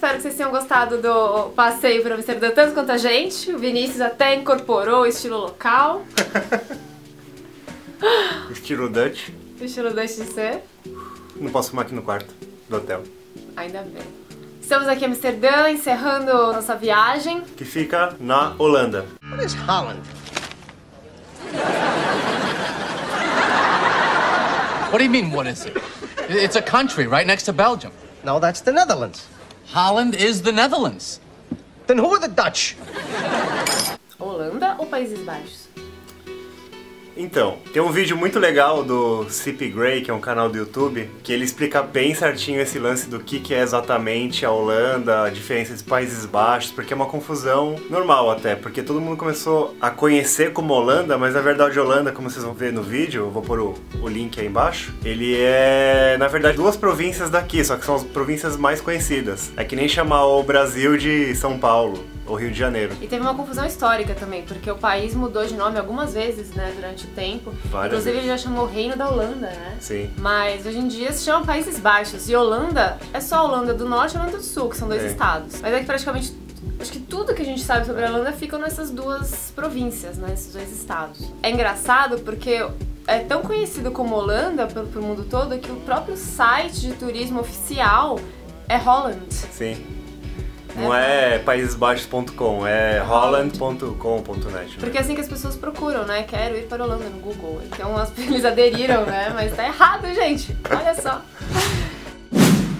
espero que vocês tenham gostado do passeio para Amsterdã tanto quanto a gente. O Vinícius até incorporou o estilo local. Estilo Dutch. O estilo Dutch de ser. Não posso fumar aqui no quarto do hotel. Ainda bem. Estamos aqui em Amsterdã, encerrando nossa viagem. Que fica na Holanda. What is Holland? What do you mean, what is it? It's a country right next to Belgium. No, that's the Netherlands. Holland is the Netherlands. Then who are the Dutch? Holanda ou Países Baixos? Então, tem um vídeo muito legal do CP Grey, que é um canal do YouTube, que ele explica bem certinho esse lance do que é exatamente a Holanda, a diferença dos Países Baixos, porque é uma confusão normal até, porque todo mundo começou a conhecer como Holanda, mas na verdade Holanda, como vocês vão ver no vídeo, eu vou pôr o link aí embaixo, ele é, na verdade, duas províncias daqui, só que são as províncias mais conhecidas. É que nem chamar o Brasil de São Paulo. O Rio de Janeiro. E teve uma confusão histórica também, porque o país mudou de nome algumas vezes, né, durante o tempo. Várias Inclusive vezes. ele já chamou Reino da Holanda, né? Sim. Mas hoje em dia se chama Países Baixos. E Holanda é só a Holanda do Norte e a Holanda do Sul, que são dois estados. Mas é que praticamente, acho que tudo que a gente sabe sobre a Holanda fica nessas duas províncias, né, nesses dois estados. É engraçado porque é tão conhecido como Holanda pro mundo todo que o próprio site de turismo oficial é Holland. Sim. Não é paísesbaixos.com, é holland.com.net. Porque é assim que as pessoas procuram, né? Quero ir para a Holanda no Google. Então eles aderiram, né? Mas tá errado, gente. Olha só.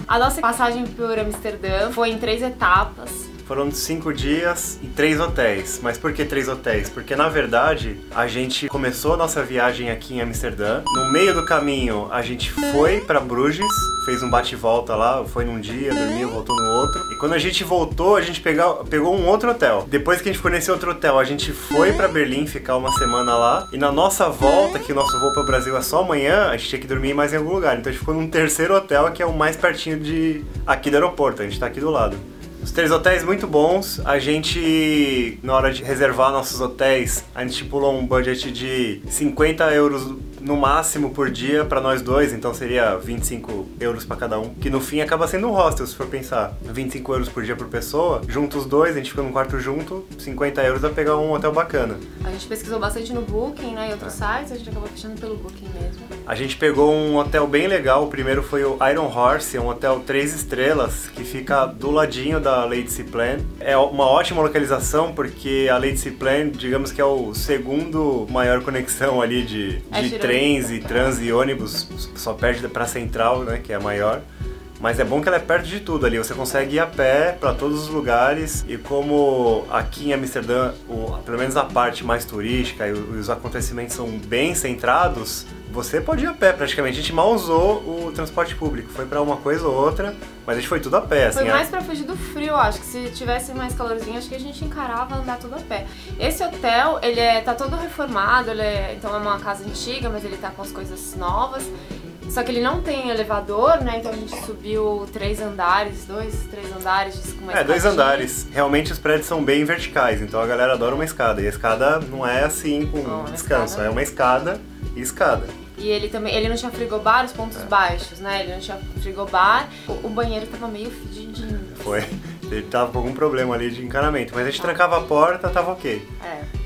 A nossa passagem por Amsterdã foi em 3 etapas. Foram 5 dias e 3 hotéis. Mas por que 3 hotéis? Porque na verdade a gente começou a nossa viagem aqui em Amsterdã. No meio do caminho a gente foi pra Bruges, fez um bate e volta lá, foi num dia, dormiu, voltou no outro. E quando a gente voltou, a gente pegou um outro hotel. Depois que a gente foi nesse outro hotel, a gente foi pra Berlim ficar uma semana lá. E na nossa volta, que o nosso voo pro Brasil é só amanhã, a gente tinha que dormir mais em algum lugar. Então a gente ficou num terceiro hotel, que é o mais pertinho aqui do aeroporto, a gente tá aqui do lado. Os 3 hotéis muito bons. A gente, na hora de reservar nossos hotéis, a gente estipulou um budget de 50 euros no máximo por dia para nós dois, então seria 25 euros para cada um, que no fim acaba sendo um hostel, se for pensar. 25 euros por dia por pessoa, juntos os dois, a gente fica num quarto junto, 50 euros pra pegar um hotel bacana. A gente pesquisou bastante no Booking, né, e outros sites, a gente acabou fechando pelo Booking mesmo. A gente pegou um hotel bem legal, o primeiro foi o Iron Horse, é um hotel 3 estrelas, que fica do ladinho da Leidseplein. É uma ótima localização, porque a Leidseplein, digamos que é o segundo maior conexão ali de trens e trans e ônibus, só perde pra Central, né, que é a maior. Mas é bom que ela é perto de tudo ali, você consegue ir a pé para todos os lugares. E como aqui em Amsterdã, pelo menos a parte mais turística e os acontecimentos são bem centrados, você pode ir a pé praticamente. A gente mal usou o transporte público, foi para uma coisa ou outra, mas a gente foi tudo a pé. Assim, foi mais pra fugir do frio, acho que se tivesse mais calorzinho, acho que a gente encarava andar tudo a pé. Esse hotel, ele tá todo reformado, então é uma casa antiga, mas ele tá com as coisas novas. Só que ele não tem elevador, né? Então a gente subiu 3 andares, 3 andares com uma escadinha. 2 andares. Realmente os prédios são bem verticais, então a galera adora uma escada. E a escada não é assim com descanso, é uma escada e escada. E ele não tinha frigobar, os pontos baixos, né? Ele não tinha frigobar, o banheiro tava meio fedidinho. Foi. Ele tava com algum problema ali de encanamento, mas a gente trancava a porta, tava ok.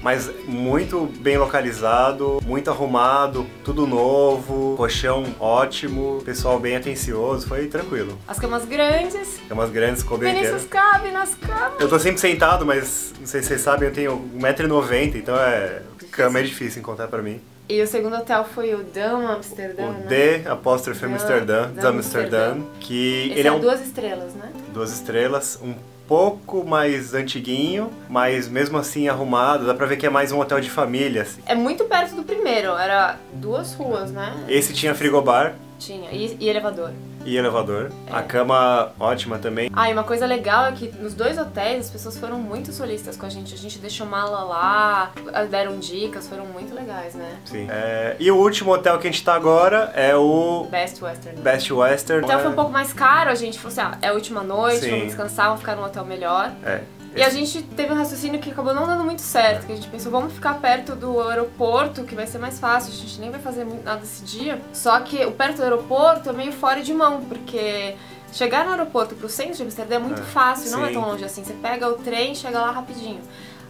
Mas muito bem localizado, muito arrumado, tudo novo, colchão ótimo, pessoal bem atencioso, foi tranquilo. As camas grandes. Camas grandes, coube inteiro. Vinícius cabe nas camas. Eu tô sempre sentado, mas não sei se vocês sabem, eu tenho 1,90 m, então cama é difícil encontrar pra mim. E o segundo hotel foi o Dam Amsterdã, o D'*Amsterdã, que ele é 2 estrelas, né? 2 estrelas, um pouco mais antiguinho, mas mesmo assim arrumado, dá pra ver que é mais um hotel de família. Assim. É muito perto do primeiro, era 2 ruas, né? Esse tinha frigobar. Tinha, e elevador. E elevador. A cama ótima também. E uma coisa legal é que nos 2 hotéis as pessoas foram muito solistas com a gente deixou mala lá, deram dicas, foram muito legais, né? Sim. E o último hotel que a gente tá agora é o Best Western. Best Western. O hotel foi um pouco mais caro, a gente falou assim, é a última noite, vamos descansar, vamos ficar num hotel melhor. E a gente teve um raciocínio que acabou não dando muito certo, que a gente pensou, vamos ficar perto do aeroporto, que vai ser mais fácil, a gente nem vai fazer muito nada esse dia. Só que o perto do aeroporto é meio fora de mão, porque Chegar no aeroporto pro centro de Amsterdã é muito fácil, não é sim. tão longe assim. Você pega o trem e chega lá rapidinho.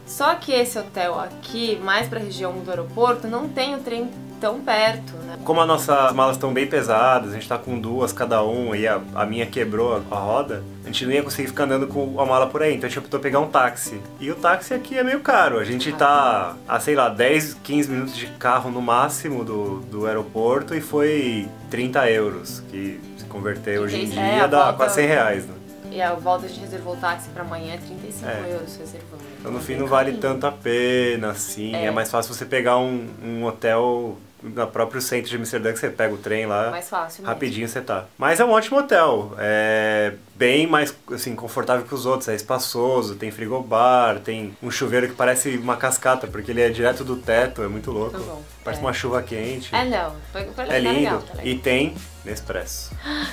Só que esse hotel aqui, mais pra região do aeroporto, não tem o trem tão perto, né? Como as nossas malas estão bem pesadas, a gente tá com 2 cada um e a minha quebrou a roda, a gente não ia conseguir ficar andando com a mala por aí, então a gente optou pegar um táxi. E o táxi aqui é meio caro, a gente tá a, sei lá, 10, 15 minutos de carro no máximo do aeroporto e foi 30 euros, que se converter hoje em dia dá quase 100 reais, né? E a volta a gente reservou o táxi pra amanhã, é 35 euros reservando. Então no fim não vale tanto a pena, assim, é mais fácil você pegar um hotel no próprio centro de Amsterdã, que você pega o trem lá, mais fácil mesmo. rapidinho você tá. Mas é um ótimo hotel, é bem mais, assim, confortável que os outros, é espaçoso, tem frigobar, tem um chuveiro que parece uma cascata, porque ele é direto do teto, é muito louco. Muito bom. Parece uma chuva quente. É, não, foi É lindo. legal, tá legal. E tem Nespresso.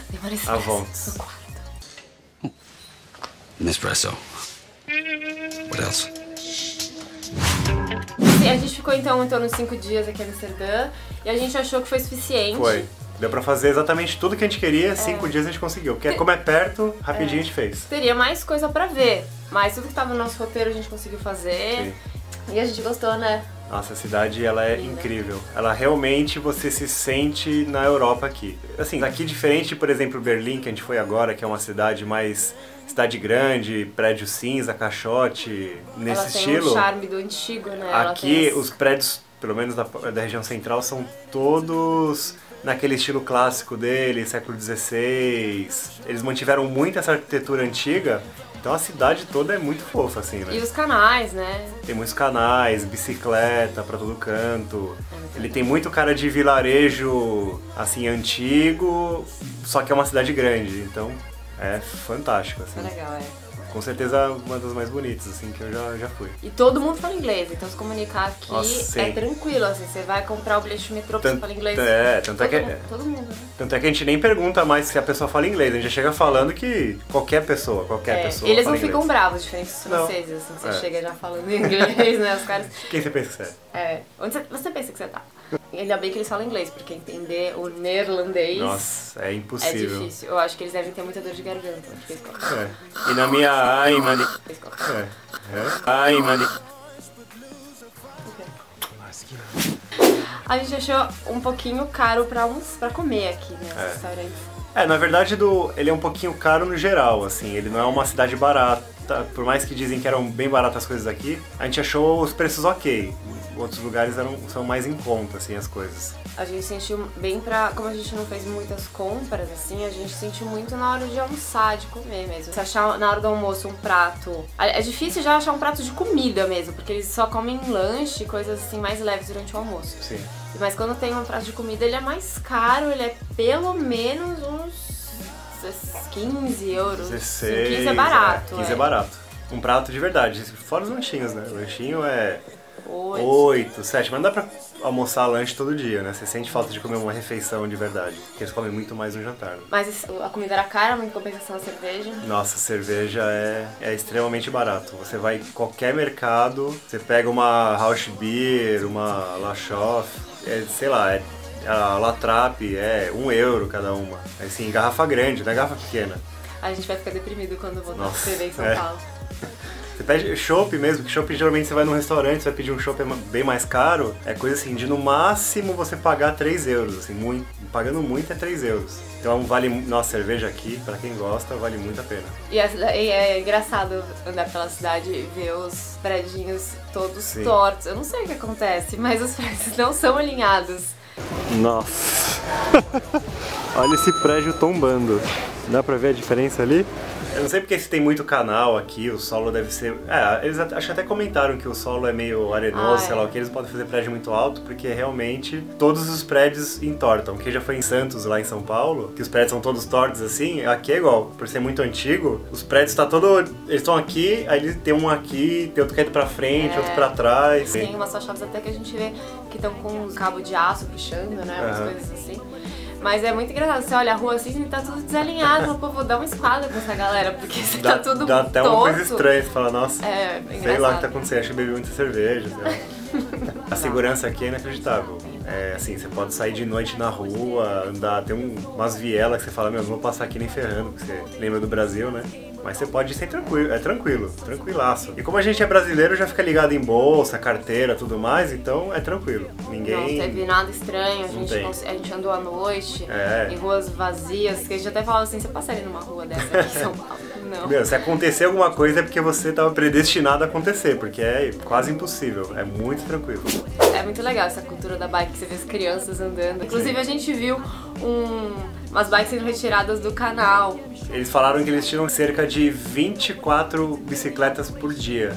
Tem uma Nespresso Avontes. no quarto. Nespresso. What else? E a gente ficou então em torno de 5 dias aqui em Amsterdã e a gente achou que foi suficiente. Foi. Deu pra fazer exatamente tudo que a gente queria, 5 dias a gente conseguiu. Porque como é perto, rapidinho a gente fez. Teria mais coisa pra ver, mas tudo que tava no nosso roteiro a gente conseguiu fazer. Sim. E a gente gostou, né? Nossa, a cidade, ela é incrível. Ela realmente, você se sente na Europa aqui. Assim, daqui diferente, por exemplo, Berlim, que a gente foi agora, que é uma cidade mais... cidade grande, prédio cinza, caixote, nesse ela tem estilo. Um charme do antigo, né? Ela Aqui, tem os prédios, pelo menos da região central, são todos naquele estilo clássico deles, século XVI. Eles mantiveram muito essa arquitetura antiga, então a cidade toda é muito fofa, assim, né? E os canais, né? Tem muitos canais, bicicleta pra todo canto. Ele tem muito cara de vilarejo, assim, antigo, só que é uma cidade grande, então é fantástico, assim. É legal, é. Com certeza uma das mais bonitas, assim, que eu já fui. E todo mundo fala inglês, então se comunicar aqui Nossa, é sim. tranquilo, assim, você vai comprar o bilhete de metrô pra você falar inglês. Tanto é que... Todo mundo, né? Tanto é que a gente nem pergunta mais se a pessoa fala inglês, a gente já chega falando que qualquer pessoa Eles fala não inglês. ficam bravos, diferente dos Não. franceses, assim, você É. chega já falando inglês, né? Os caras... Quem você pensa que você é? É, onde você pensa que você tá? Ainda bem que eles falam inglês, porque entender o neerlandês Nossa, é é impossível. difícil. Eu acho que eles devem ter muita dor de garganta. Porque eles colocam. É. E na minha... Ai, mani... Eles colocam. É. Ai, mani... A gente achou um pouquinho caro pra comer aqui, né? Os restaurantes. Na verdade, ele é um pouquinho caro no geral, assim, ele não é uma cidade barata, por mais que dizem que eram bem baratas as coisas aqui, a gente achou os preços ok, outros lugares são mais em conta, assim, as coisas. A gente sentiu bem como a gente não fez muitas compras, assim, a gente sentiu muito na hora de almoçar, de comer mesmo. Se achar na hora do almoço um prato... É difícil já achar um prato de comida mesmo, porque eles só comem lanche, coisas assim mais leves durante o almoço. Sim. Mas quando tem um prato de comida, ele é mais caro, ele é pelo menos uns 15 euros. 16, 15 é barato. 15 é barato. Um prato de verdade, fora os lanchinhos, né? O lanchinho é 8. 8, 7, mas não dá pra almoçar lanche todo dia, né? Você sente falta de comer uma refeição de verdade, porque eles comem muito mais no jantar. Né? Mas a comida era cara, mas em compensação a cerveja. Nossa, cerveja é extremamente barato. Você vai em qualquer mercado, você pega uma Rausch Beer, uma La Choff, sei lá, a La Trappe, é 1 euro cada uma. Assim, garrafa grande, não é garrafa pequena. A gente vai ficar deprimido quando voltar Nossa, pra beber em São é. Paulo. Você pede chopp mesmo, que chopp geralmente você vai num restaurante, você vai pedir um chopp bem mais caro, é coisa assim, de no máximo você pagar 3 euros, assim, pagando muito é 3 euros. Então vale, nossa, cerveja aqui, pra quem gosta, vale muito a pena. E é engraçado andar pela cidade e ver os prédios todos Sim. tortos. Eu não sei o que acontece, mas os prédios não são alinhados. Nossa! Olha esse prédio tombando. Dá pra ver a diferença ali? Eu não sei porque se tem muito canal aqui, o solo deve ser... eles acho que até comentaram que o solo é meio arenoso, sei lá o que, eles podem fazer prédio muito alto, porque realmente todos os prédios entortam. Quem já foi em Santos, lá em São Paulo, que os prédios são todos tortos assim, aqui é igual. Por ser muito antigo, os prédios tá todo... Eles estão aqui, aí tem um aqui, tem outro que é pra frente, outro pra trás. Tem umas fachadas até que a gente vê que estão com um cabo de aço puxando, né, umas coisas assim. Mas é muito engraçado, você olha a rua assim e tá tudo desalinhado, pô, vou dar uma esquadra com essa galera, porque você tá tudo Dá até torto. uma coisa estranha, você fala, nossa, É engraçado. sei lá o que tá acontecendo, acho que bebi muita cerveja, sei lá. A segurança aqui é inacreditável. É, assim, você pode sair de noite na rua, andar, tem umas vielas que você fala, meu, não vou passar aqui nem ferrando, porque você lembra do Brasil, né? Mas você pode ir sem tranquilo, tranquilaço. E como a gente é brasileiro, já fica ligado em bolsa, carteira, tudo mais, então é tranquilo. Ninguém... Não teve nada estranho, a gente andou à noite, em ruas vazias, que a gente até falava assim, você passaria numa rua dessa aqui em São Paulo? Não. Meu, se acontecer alguma coisa é porque você estava predestinado a acontecer, porque é quase impossível, é muito tranquilo. É muito legal essa cultura da bike, que você vê as crianças andando. Inclusive a gente viu umas bikes sendo retiradas do canal. Eles falaram que eles tiram cerca de 24 bicicletas por dia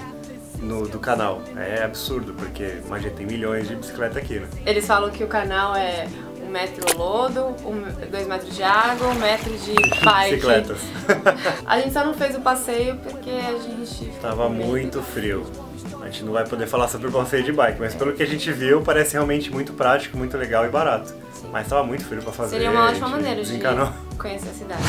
do canal. É absurdo, porque imagina, tem milhões de bicicletas aqui, né? Eles falam que o canal é 1 metro lodo, 2 metros de água, 1 metro de bike. Bicicletas. A gente só não fez o passeio porque a gente... Tava muito frio. A gente não vai poder falar sobre o passeio de bike, mas pelo que a gente viu, parece realmente muito prático, muito legal e barato. Sim. Mas tava muito frio pra fazer. Seria uma ótima maneira de conhecer a cidade.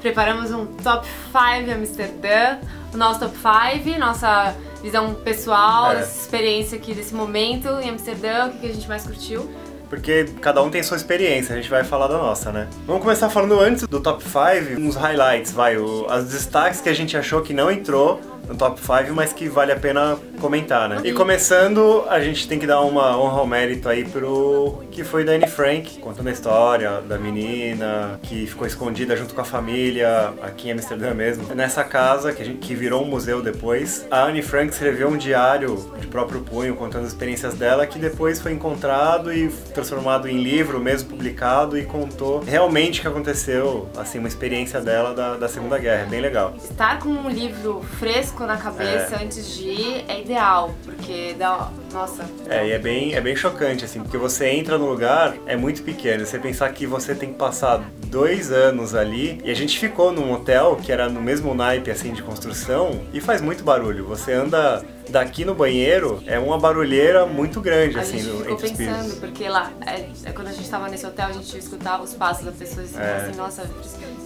Preparamos um Top 5 Amsterdã, o nosso Top 5, nossa visão pessoal, dessa experiência aqui, desse momento em Amsterdã, o que a gente mais curtiu. Porque cada um tem sua experiência, a gente vai falar da nossa, né? Vamos começar falando antes do Top 5, uns highlights, os destaques que a gente achou que não entrou no Top 5, mas que vale a pena comentar, né? E começando, a gente tem que dar uma honra ao mérito aí pro que foi da Anne Frank, contando a história da menina que ficou escondida junto com a família aqui em Amsterdã mesmo. Nessa casa, que virou um museu depois, a Anne Frank escreveu um diário de próprio punho contando as experiências dela, que depois foi encontrado e transformado em livro, mesmo publicado, e contou realmente o que aconteceu, assim, uma experiência dela da Segunda Guerra, é bem legal. Estar com um livro fresco na cabeça antes de ir é ideal, porque dá... Nossa. E é bem chocante, assim, porque você entra no lugar, é muito pequeno, você pensar que você tem que passar 2 anos ali, e a gente ficou num hotel que era no mesmo naipe, assim, de construção, e faz muito barulho, você anda daqui no banheiro, é uma barulheira muito grande, assim, entre os pisos. Porque lá, quando a gente tava nesse hotel, a gente escutava os passos das pessoas e falava assim, nossa,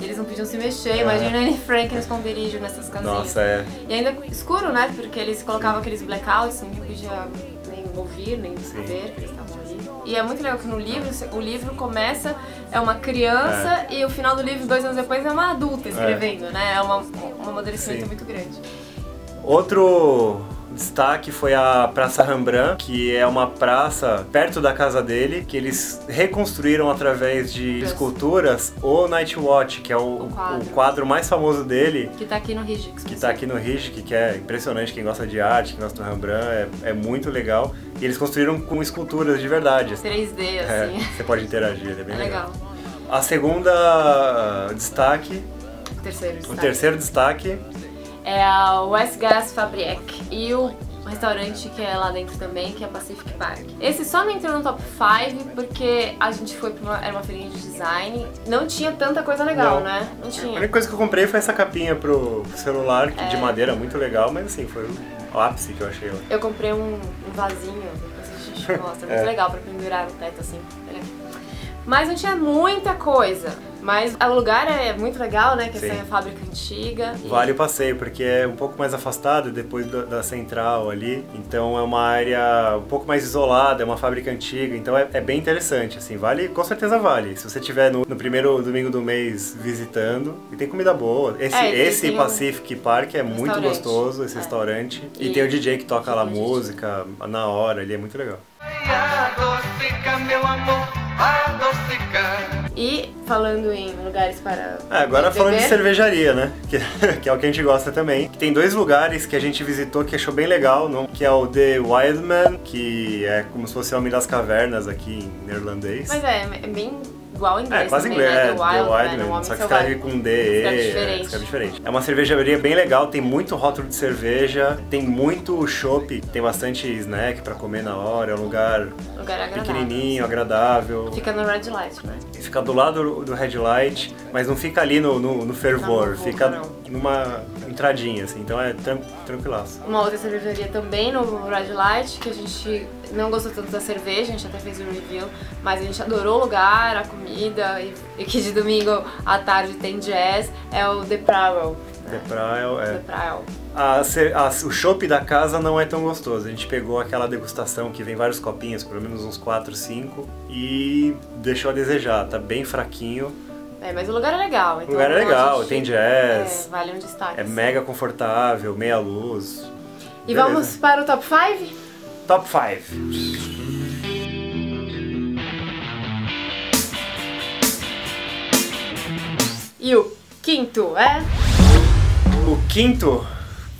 eles não podiam se mexer, imagina a Anne Frank no esconderijo nessas casinhas. Nossa, E ainda escuro, né, porque eles colocavam aqueles blackouts, ninguém podia nem ouvir, nem saber que eles estavam ali. E é muito legal que no livro, o livro começa, é uma criança, e o final do livro, 2 anos depois, é uma adulta escrevendo, né, é um amadurecimento muito grande. Outro destaque foi a Praça Rembrandt, que é uma praça perto da casa dele, que eles reconstruíram através de esculturas o Night Watch, que é o quadro mais famoso dele. Que tá aqui no Rijke. Que tá aqui no Rijke, que é impressionante, quem gosta de arte, quem gosta do Rembrandt, é muito legal. E eles construíram com esculturas de verdade. 3D, assim. Você pode interagir, é bem legal. Legal. A segunda destaque... O terceiro destaque... é a Westgas Fabrik e o restaurante que é lá dentro também, que é Pacific Park. Esse só não entrou no Top 5 porque a gente foi era uma feirinha de design, não tinha tanta coisa legal, né? Não tinha. A única coisa que eu comprei foi essa capinha pro celular, que de madeira, muito legal, mas assim, foi o ápice que eu achei. Eu comprei um vasinho, depois a gente mostra, muito legal pra pendurar no teto, assim. Mas não tinha muita coisa. Mas o lugar é muito legal, né? Que essa é a fábrica antiga. Vale o passeio, porque é um pouco mais afastado depois da central ali. Então é uma área um pouco mais isolada, é uma fábrica antiga. Então é bem interessante, assim. Vale, com certeza vale. Se você estiver no primeiro domingo do mês visitando. E tem comida boa. Esse Pacific Park é muito gostoso, esse restaurante. E tem o DJ que toca lá música na hora, ele é muito legal. E falando em lugares para agora falando de cervejaria, né? Que é o que a gente gosta também. Tem 2 lugares que a gente visitou que achou bem legal, que é o The Wildman, que é como se fosse o Homem das Cavernas aqui em neerlandês. Mas é bem igual em inglês. Quase também, inglês, né? The Wildman, só que escreve com D, escreve diferente. É uma cervejaria bem legal, tem muito rótulo de cerveja, tem muito chopp, tem bastante snack pra comer na hora, é um lugar pequenininho, agradável. Fica no Red Light, né? Fica do lado do Red Light, mas não fica ali no fervor, fica numa entradinha, assim, então é tranquilaço. Uma outra cervejaria também no Red Light, que a gente não gostou tanto da cerveja, a gente até fez um review, mas a gente adorou o lugar, a comida, e que de domingo à tarde tem jazz, é o The Prael. The Prael, The Prael. O chopp da casa não é tão gostoso. A gente pegou aquela degustação que vem vários copinhos, pelo menos uns 4, 5, e deixou a desejar, tá bem fraquinho. Mas o lugar é legal. Então o lugar é legal, tem jazz. Vale um destaque. É mega confortável, meia luz. E beleza. Vamos para o top 5? Top 5. E o quinto é? O quinto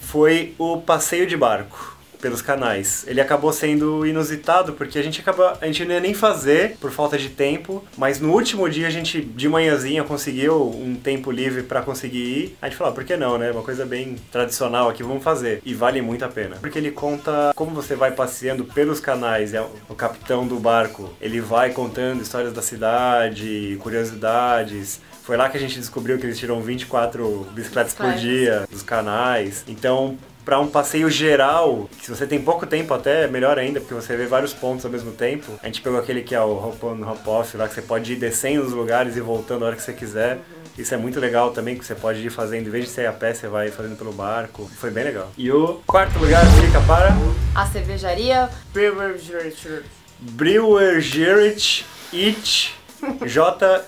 foi o passeio de barco pelos canais. Ele acabou sendo inusitado porque a gente não ia nem fazer por falta de tempo, mas no último dia a gente de manhãzinha conseguiu um tempo livre pra conseguir ir. A gente falou, por que não, né? Uma coisa bem tradicional aqui, vamos fazer. E vale muito a pena. Porque ele conta como você vai passeando pelos canais, o capitão do barco, ele vai contando histórias da cidade, curiosidades. Foi lá que a gente descobriu que eles tiram 24 bicicletas por dia dos canais. Então, para um passeio geral, se você tem pouco tempo até, é melhor ainda, porque você vê vários pontos ao mesmo tempo. A gente pegou aquele que é o hop on, hop off, lá que você pode ir descendo os lugares e voltando a hora que você quiser. Isso é muito legal também, que você pode ir fazendo, em vez de ser a pé, você vai fazendo pelo barco. Foi bem legal. E o quarto lugar fica para... a cervejaria Brewergericht It J.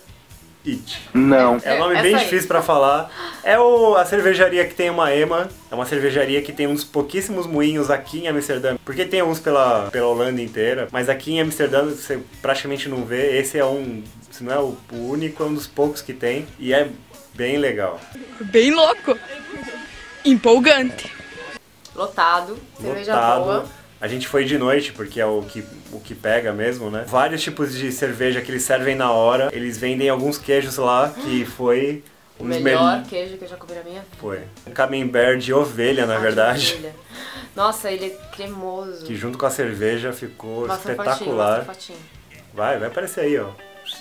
Não. É um nome bem difícil pra falar. É a cervejaria que tem uma EMA. É uma cervejaria que tem uns pouquíssimos moinhos aqui em Amsterdã. Porque tem uns pela Holanda inteira. Mas aqui em Amsterdã você praticamente não vê. Esse é se não é o único, é um dos poucos que tem. E é bem legal. Bem louco. Empolgante. Lotado. Cerveja boa. A gente foi de noite, porque é o que pega mesmo, né? Vários tipos de cerveja que eles servem na hora. Eles vendem alguns queijos lá, que foi... O melhor queijo que eu já comi na minha vida. Foi. Um camembert de ovelha, na verdade. Ovelha. Nossa, ele é cremoso. Que junto com a cerveja ficou Mostra espetacular. fotinho. Vai aparecer aí, ó.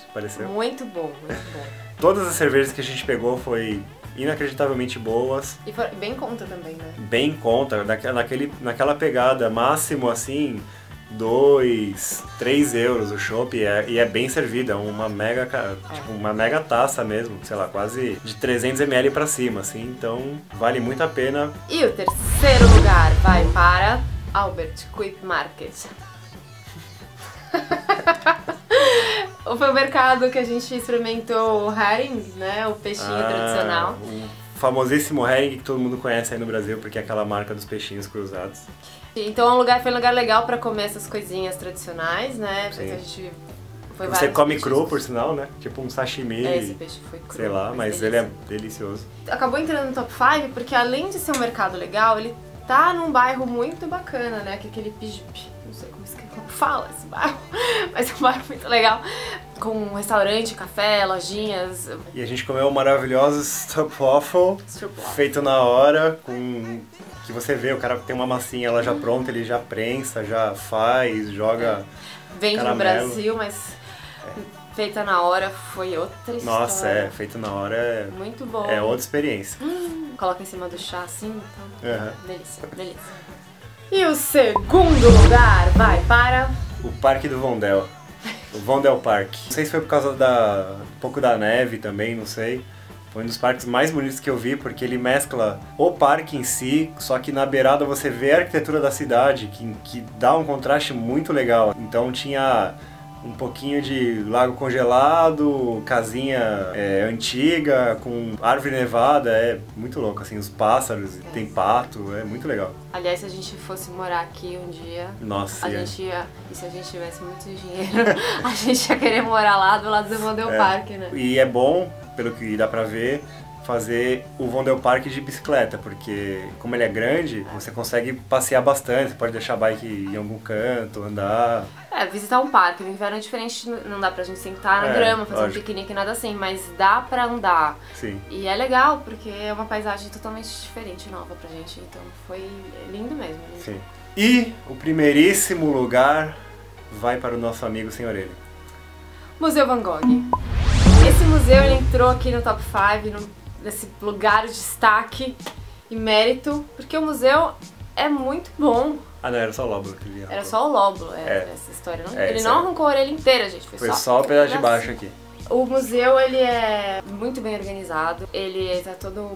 Apareceu. Muito bom, muito bom. Todas as cervejas que a gente pegou foi inacreditavelmente boas. E foi bem em conta também, né? Bem em conta, naquela pegada, máximo assim, 2, 3 euros o chopp, e é bem servida, uma mega taça mesmo, sei lá, quase de 300 ml pra cima, assim, então vale muito a pena. E o terceiro lugar vai para Albert Kuip Market. Foi o mercado que a gente experimentou o herring, né? O peixinho tradicional. O famosíssimo herring que todo mundo conhece aí no Brasil, porque é aquela marca dos peixinhos cruzados. Então foi um lugar legal pra comer essas coisinhas tradicionais, né? Porque a gente foi Você come cru, por sinal, né? Tipo um sashimi. Esse peixe foi cru. Sei lá, mas ele é delicioso. Acabou entrando no top 5 porque além de ser um mercado legal, ele tá num bairro muito bacana, né? Que é aquele não sei como fala esse bairro, mas é um bairro muito legal, com um restaurante, café, lojinhas. E a gente comeu um maravilhoso stroopwafel, feito na hora, que você vê, o cara tem uma massinha lá já pronta, ele já prensa, já faz, joga Vende no caramelo. Brasil, mas feita na hora foi outra história. Nossa, feito na hora é... muito bom. É outra experiência. Coloca em cima do chá assim, então... Delícia, delícia. E o segundo lugar vai para... o Parque do Vondel. O Vondel Park. Não sei se foi por causa um pouco da neve também, não sei. Foi um dos parques mais bonitos que eu vi, porque ele mescla o parque em si, só que na beirada você vê a arquitetura da cidade, que dá um contraste muito legal. Então tinha um pouquinho de lago congelado, casinha antiga, com árvore nevada, é muito louco, assim, os pássaros, tem pato, é muito legal. Aliás, se a gente fosse morar aqui um dia, nossa, e se a gente tivesse muito dinheiro, a gente ia querer morar lá do lado do Vondel Park, né? E é bom, pelo que dá pra ver, fazer o Vondel Park de bicicleta, porque como ele é grande, você consegue passear bastante, você pode deixar a bike em algum canto, andar. Visitar um parque, no inverno é diferente, não dá pra gente sentar na grama, fazer um piquenique, nada assim, mas dá pra andar. Sim. E é legal, porque é uma paisagem totalmente diferente, nova pra gente, então foi lindo mesmo. Lindo. Sim. E o primeiríssimo lugar vai para o nosso amigo sem orelha. Museu Van Gogh. Esse museu ele entrou aqui no top 5, nesse lugar de destaque e mérito, porque o museu é muito bom. Ah, não, era só o lóbulo que ele arrancou. Era só o lóbulo, essa história. Ele não é. arrancou a orelha inteira, gente. Foi só o pedaço de baixo aqui. O museu, ele é muito bem organizado, ele tá todo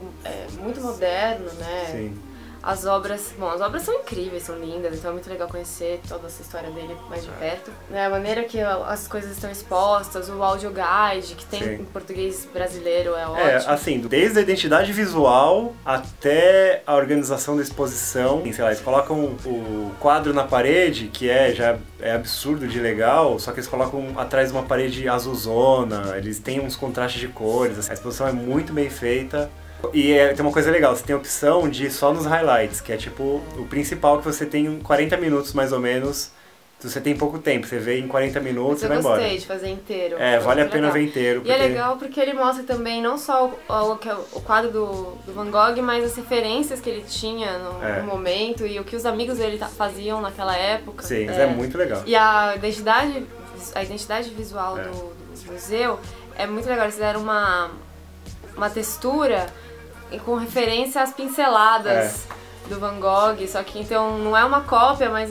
muito moderno, né? Sim. As obras são incríveis, são lindas, então é muito legal conhecer toda essa história dele mais de perto. A maneira que as coisas estão expostas, o audio guide que tem em português brasileiro é ótimo. Assim, desde a identidade visual até a organização da exposição. Sei lá, eles colocam o quadro na parede, que já é absurdo de legal, só que eles colocam atrás de uma parede azulzona, eles têm uns contrastes de cores, a exposição é muito bem feita. E tem uma coisa legal, você tem a opção de ir só nos highlights, que é tipo o principal, que você tem 40 minutos mais ou menos. Se você tem pouco tempo, você vê em 40 minutos e vai embora. Eu gostei de fazer inteiro. Vale a pena ver inteiro. E é legal porque ele mostra também não só o quadro do Van Gogh, mas as referências que ele tinha no momento e o que os amigos dele faziam naquela época. Sim, mas é muito legal. E a identidade visual do museu é muito legal. Eles fizeram uma textura com referência às pinceladas do Van Gogh, só que então não é uma cópia, mas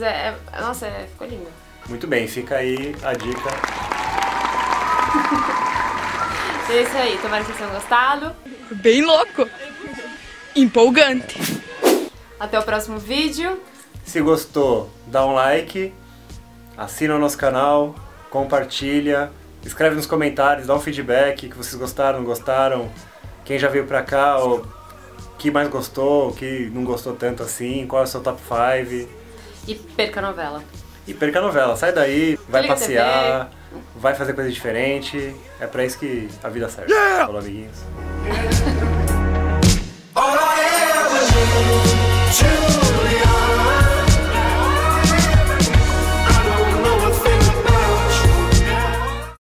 nossa, ficou lindo. Muito bem, fica aí a dica. É isso aí, tomara que vocês tenham gostado. Bem louco. Empolgante. Até o próximo vídeo. Se gostou, dá um like, assina o nosso canal, compartilha, escreve nos comentários, dá um feedback, que vocês gostaram, não gostaram, quem já veio pra cá, o que mais gostou, o que não gostou tanto assim, qual é o seu top 5. E perca a novela. Sai daí, vai Liga passear, vai fazer coisa diferente, é pra isso que a vida serve. Falou, amiguinhos. All I ever knew to